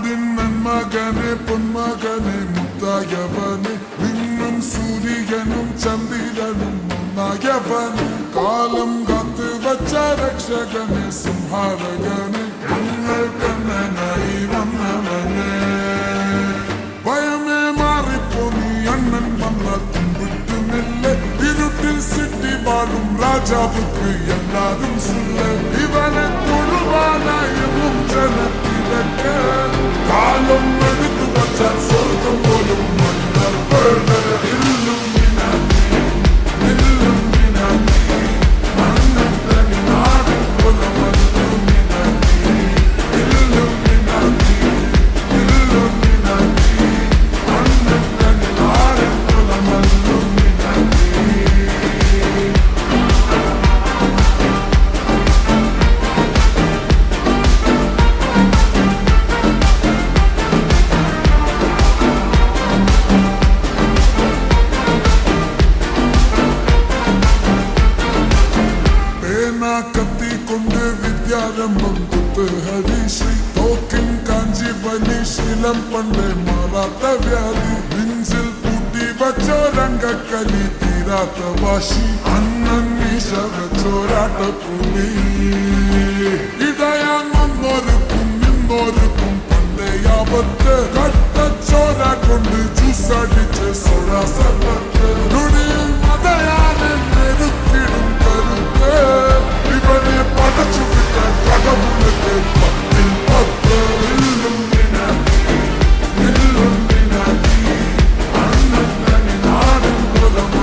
நாடின் நன்மகனே பொன்மகனே முத்தாயவனே விண்ணும் சூரியனும் சந்திரனும் ஒன்னாயவனே காலம் காத்து வச்ச ரட்சகனே சிம்ஹாரகனே உங்கள் கண்ணனாய் வந்தவனே பயமே மாறிப்போனி அண்ணன் வந்தால் தும்பிட்டு நெல்ல இருட்டில் சிட்டி வாழும் ராஜாவுக்கு எல்லாரும் சொல்ல இவனை தொழுவானாயும் ஜனத்திலக்க காலம் எடுத்து வச்சால் சொர்க்கம் போலும் மன்னர் பேர் இல்லும் கத்தி கொண்டு வித்யாரம்பம் குத்து ஹரிஸ்ரீ தோக்கின் காஞ்சி பலி சீலம் பண்டே மாறாத்த வியாதி நெஞ்சில் பூட்டி வச்சோ ரங்க கலி தீராத்த வாசி அண்ணன் மீச வச்சோராட்ட புலி இதயம் ஒன்னொருக்கும் இன்னொருக்கும் பண்டே ஆபத்து கட்ட சோரா கொண்டு ஜூஸ் அடிச்சு சோடா சர்வத்து நுடியில் மதையான நெருக்கிடும் கருத்து இவனே படைச்சு விட்ட கடவுளுக்கு பத்தில் பத்து இல்லும் அண்ணன் நாடும் குலம்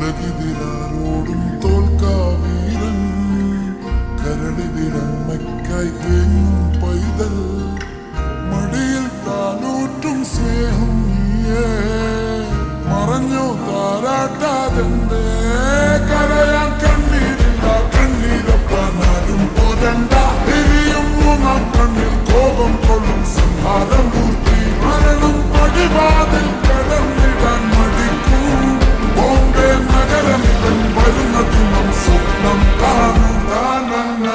ഉലകിതിരാരോടും തോൽക്കാ വീരൻ കരളിതിരമ്മയ്ക്കായി തേങ്ങും പൈതൽ മടിയിൽ താനൂറ്റും സ്നേഹം നീയേ മറഞ്ഞോ താരാട്ടാതെന്തേ കരയാൻ കണ്ണീരില്ല കണ്ണീരപ്പാനാലും പോരണ്ട എരിയും മൂന്നാം കണ്ണിൽ കോപം കൊള്ളും സംഹാരമൂർത്തി മരണം പടിവാതിൽ കടന്നിടാൻ മടിക്കും ബോംബെ നഗരമിവൻ വരുന്ന ദിനം സ്വപ്നം കാണും താനന്ന